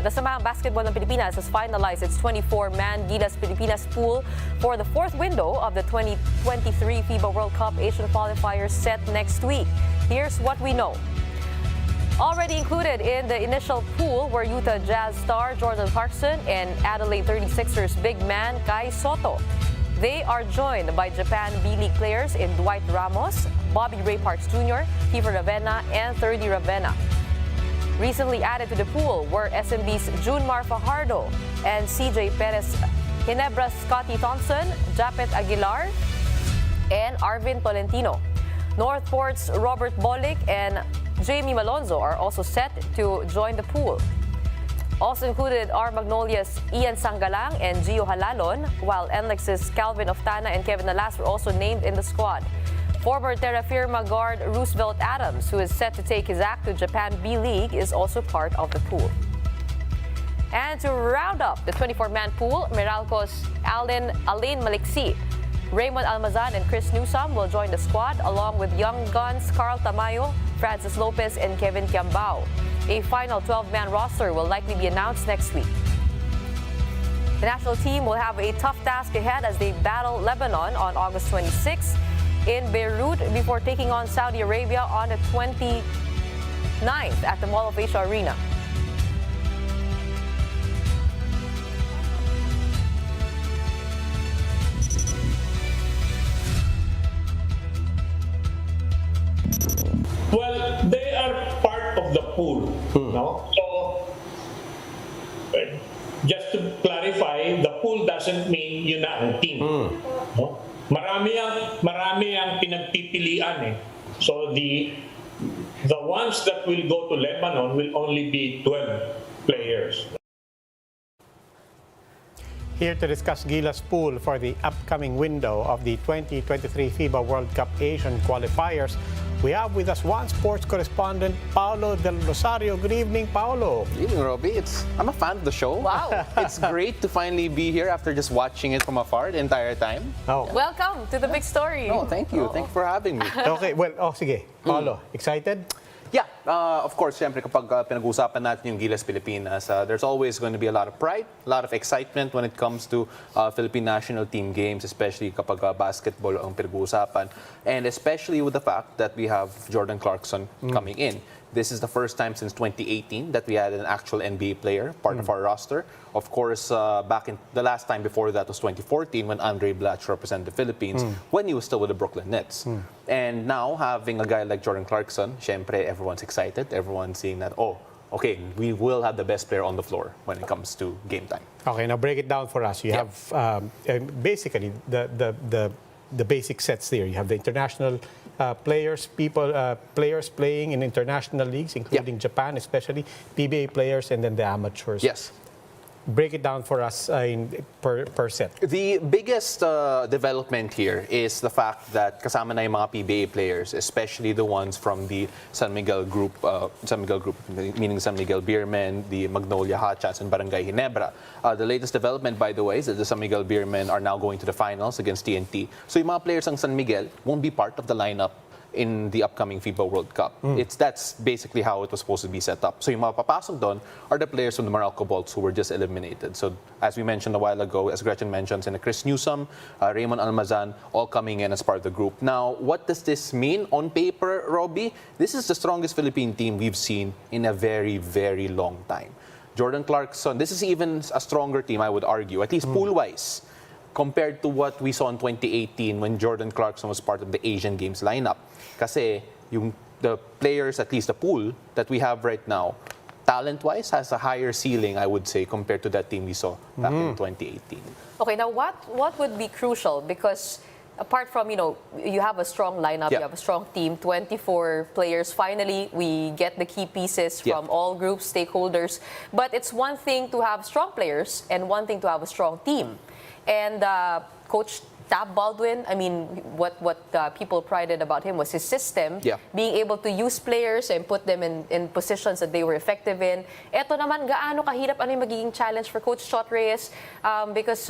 the Samahang Basketball ng Pilipinas has finalized its 24-man Gilas Pilipinas pool for the fourth window of the 2023 FIBA World Cup Asian qualifiers set next week. Here's what we know. Already included in the initial pool were Utah Jazz star Jordan Clarkson and Adelaide 36ers big man Kai Soto. They are joined by Japan B-League players in Dwight Ramos, Bobby Ray Parks Jr., Kiefer Ravena, and Thirdy Ravena. Recently added to the pool were SMB's Junmar Fajardo and CJ Perez, Ginebra's Scotty Thompson, Japet Aguilar, and Arvin Tolentino. Northport's Robert Bolick and Jamie Malonzo are also set to join the pool. Also included are Magnolia's Ian Sangalang and Gio Halalon, while NLEX's Calvin Oftana and Kevin Alas were also named in the squad. Former Terra Firma guard Roosevelt Adams, who is set to take his act to Japan B-League, is also part of the pool. And to round up the 24-man pool, Meralco's Alain Maliksi, Raymond Almazan and Chris Newsome will join the squad, along with young guns Carl Tamayo, Francis Lopez, and Kevin Kiambao. A final 12-man roster will likely be announced next week. The national team will have a tough task ahead as they battle Lebanon on August 26 in Beirut before taking on Saudi Arabia on the 29th at the Mall of Asia Arena. Well, they are part of the pool, no? So, just to clarify, the pool doesn't mean yun na ang team. No? Marami ang pinagpipilian eh. So the ones that will go to Lebanon will only be 12 players. Here to discuss Gilas pool for the upcoming window of the 2023 FIBA World Cup Asian qualifiers, we have with us one sports correspondent, Paolo del Rosario. Good evening, Paolo. Good evening, Robbie. I'm a fan of the show. Wow. It's great to finally be here after just watching it from afar the entire time. Oh. Welcome to the big story. No, thank you. Thank you for having me. Okay, well, sige. Paolo, excited? Yeah, of course, siyempre kapag pinag-uusapan natin yung Gilas Pilipinas, there's always going to be a lot of pride, a lot of excitement when it comes to Philippine national team games, especially kapag basketball ang pinag-uusapan. And especially with the fact that we have Jordan Clarkson coming in. This is the first time since 2018 that we had an actual NBA player part of our roster. Of course, back in the last time before that was 2014 when Andre Blatch represented the Philippines when he was still with the Brooklyn Nets. And now having a guy like Jordan Clarkson, syempre everyone's excited. Everyone's seeing that, oh, okay, we will have the best player on the floor when it comes to game time. Okay, now break it down for us. You have basically the basic sets there. You have the international players playing in international leagues, including Japan, especially PBA players, and then the amateurs. Yes. Break it down for us per set. The biggest development here is the fact that kasama na yung mga PBA players, especially the ones from the San Miguel group, meaning San Miguel Beermen, the Magnolia Hotshots, and Barangay Ginebra. The latest development, by the way, is that the San Miguel Beermen are now going to the finals against TNT. So yung mga players ng San Miguel won't be part of the lineup in the upcoming FIBA World Cup. That's basically how it was supposed to be set up. So yung mga papasok doon are the players from the Meralco Bolts who were just eliminated. So as we mentioned a while ago, as Gretchen mentioned, and Chris Newsome, Raymond Almazan, all coming in as part of the group. Now, what does this mean on paper, Robbie? This is the strongest Philippine team we've seen in a very, very long time. Jordan Clarkson, this is even a stronger team, I would argue, at least pool-wise, compared to what we saw in 2018 when Jordan Clarkson was part of the Asian Games lineup. Kasi the players, at least the pool that we have right now, talent-wise, has a higher ceiling, I would say, compared to that team we saw back in 2018. Okay, now what would be crucial? Because apart from, you have a strong lineup, you have a strong team, 24 players. Finally, we get the key pieces from all groups, stakeholders. But it's one thing to have strong players and one thing to have a strong team. And Coach Tab Baldwin, I mean, what people prided about him was his system, being able to use players and put them in positions that they were effective in. Eto naman, gaano kahirap, ano yung magiging challenge for Coach Chot Reyes? Because,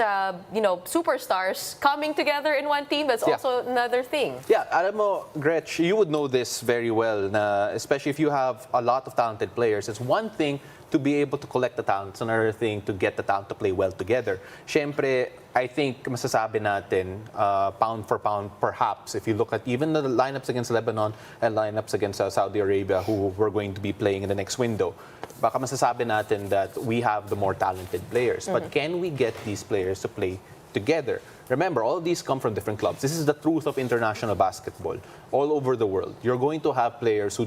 superstars coming together in one team, that's also another thing. Yeah, alam mo, Gretch, you would know this very well, na especially if you have a lot of talented players. It's one thing to be able to collect the talent. It's another thing to get the talent to play well together. Siyempre, I think masasabi natin, pound for pound, perhaps, if you look at even the lineups against Lebanon and lineups against Saudi Arabia, who we're going to be playing in the next window, baka masasabi natin that we have the more talented players. But can we get these players to play together? Remember, all of these come from different clubs. This is the truth of international basketball. All over the world, you're going to have players who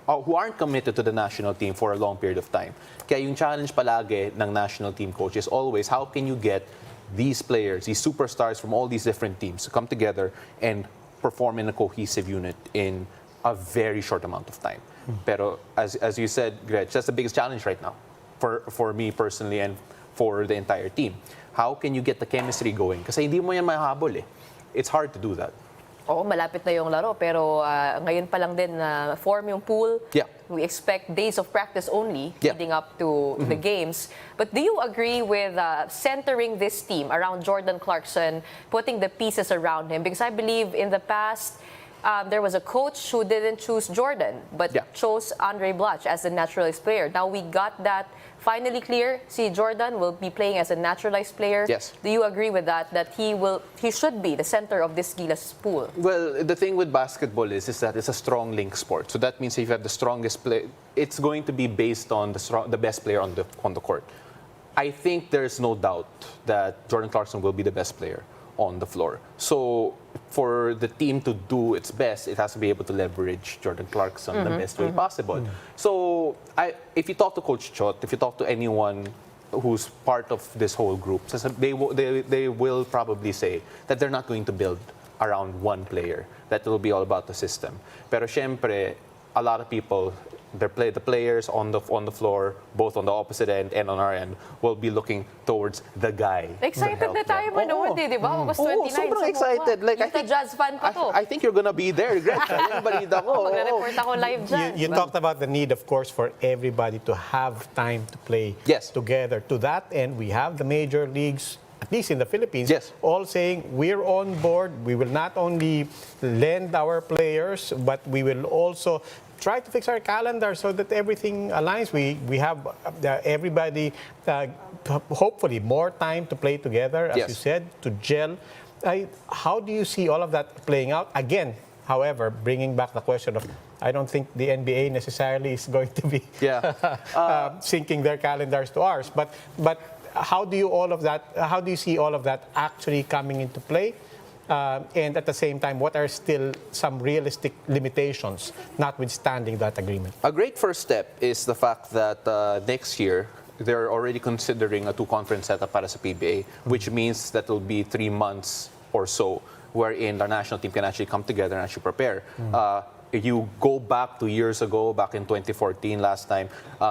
aren't committed to the national team for a long period of time. Kaya yung challenge palagi ng national team coach is always, how can you get these players, these superstars from all these different teams to come together and perform in a cohesive unit in a very short amount of time. Pero as you said, Gretch, that's the biggest challenge right now for me personally and for the entire team. How can you get the chemistry going? Kasi hindi mo yan mahahabol eh. It's hard to do that. Oo, malapit na yung laro, pero ngayon pa lang din na form yung pool. Yeah. We expect days of practice only Yeah. leading up to the games. But do you agree with centering this team around Jordan Clarkson, putting the pieces around him? Because I believe in the past, there was a coach who didn't choose Jordan, but chose Andre Blatch as the naturalized player. Now we got that finally clear. See, Jordan will be playing as a naturalized player. Yes. Do you agree with that? That he should be the center of this Gilas pool? Well, the thing with basketball is that it's a strong link sport. So that means if you have the strongest player, it's going to be based on the best player on the court. I think there's no doubt that Jordan Clarkson will be the best player on the floor. So for the team to do its best, it has to be able to leverage Jordan Clarkson the best way possible. So if you talk to Coach Chot, if you talk to anyone who's part of this whole group, they will probably say that they're not going to build around one player. That will be all about the system. Pero syempre, a lot of people, the players on the floor, both on the opposite end and on our end, will be looking towards the guy. Excited na tayo manood eh, di ba? August 29. Sobrang excited. Like, I think Jazz fan pa to. I think you're gonna be there, Gretch. Yung balita ko. Magre-report ako live dyan. You talked about the need, of course, for everybody to have time to play together. To that end, we have the major leagues, at least in the Philippines, all saying we're on board. We will not only lend our players, but we will also try to fix our calendar so that everything aligns. We have everybody, hopefully, more time to play together, as you said, to gel. How do you see all of that playing out? Again, however, bringing back the question of, I don't think the NBA necessarily is going to be syncing their calendars to ours. But how do you see all of that actually coming into play? And at the same time, what are still some realistic limitations, notwithstanding that agreement? A great first step is the fact that next year, they're already considering a two-conference setup para sa PBA, which means that will be 3 months or so, wherein the national team can actually come together and actually prepare. If you go back 2 years ago, back in 2014, last time,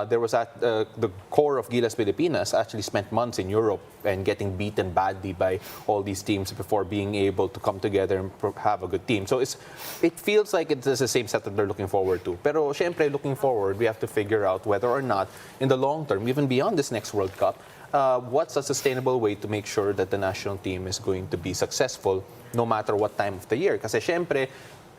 there was the core of Gilas Pilipinas actually spent months in Europe and getting beaten badly by all these teams before being able to come together and have a good team. So it feels like it's the same setup they're looking forward to. Pero syempre, looking forward, we have to figure out whether or not, in the long term, even beyond this next World Cup, what's a sustainable way to make sure that the national team is going to be successful no matter what time of the year. Kasi syempre,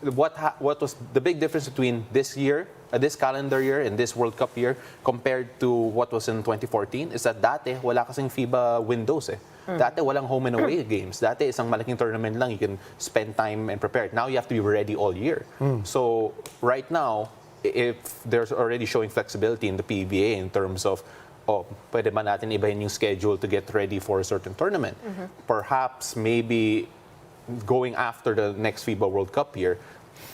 what was the big difference between this year, this calendar year, and this World Cup year compared to what was in 2014 is that dati wala kasing FIBA windows eh. Dati walang home and away games. Dati isang malaking tournament lang, you can spend time and prepare. Now you have to be ready all year. So right now, if there's already showing flexibility in the PBA in terms of pwede ba natin ibahin yung schedule to get ready for a certain tournament. Perhaps maybe going after the next FIBA World Cup year,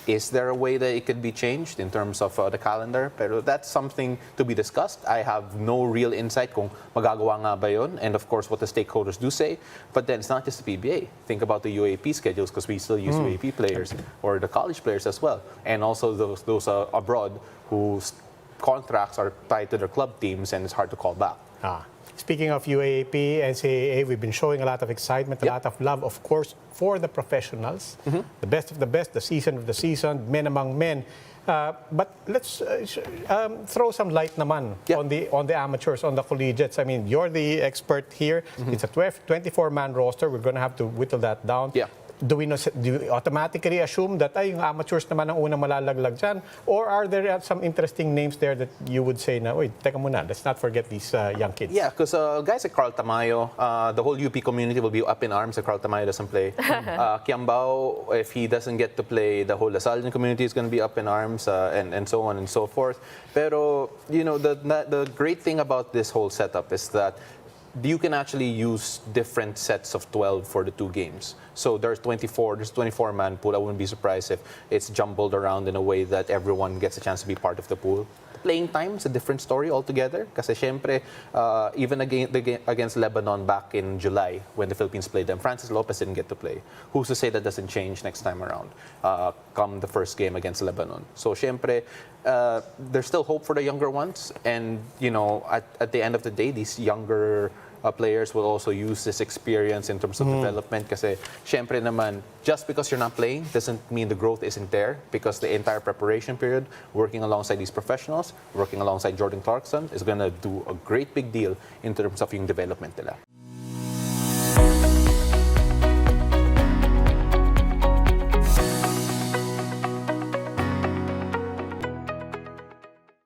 is there a way that it could be changed in terms of the calendar? Pero that's something to be discussed. I have no real insight kung magagawa nga ba yun, and of course what the stakeholders do say. But then it's not just the PBA. Think about the UAP schedules, because we still use UAP players or the college players as well, and also those abroad whose contracts are tied to their club teams and it's hard to call back. Speaking of UAAP, NCAA, we've been showing a lot of excitement, a lot of love, of course, for the professionals. The best of the best, the season of the season, men among men. But let's throw some light naman on the amateurs, on the collegiates. I mean, you're the expert here. It's a 24-man roster. We're going to have to whittle that down. do we automatically assume that ay yung amateurs naman ang unang malalaglag dyan? Or are there some interesting names there that you would say na, wait, teka muna, let's not forget these young kids? Yeah, because guys like Carl Tamayo, the whole UP community will be up in arms if Carl Tamayo doesn't play. Kiambao, if he doesn't get to play, the whole Lasallian community is going to be up in arms, and so on and so forth. Pero, you know, the great thing about this whole setup is that you can actually use different sets of 12 for the 2 games. So there's 24-man pool. I wouldn't be surprised if it's jumbled around in a way that everyone gets a chance to be part of the pool. Playing time is a different story altogether. Kasi syempre, even against Lebanon back in July when the Philippines played them, Francis Lopez didn't get to play. Who's to say that doesn't change next time around, come the first game against Lebanon? So syempre, there's still hope for the younger ones. And, you know, at the end of the day, these younger players will also use this experience in terms of development kasi syempre naman, just because you're not playing doesn't mean the growth isn't there, because the entire preparation period, working alongside these professionals, working alongside Jordan Clarkson, is going to do a great big deal in terms of yung development nila.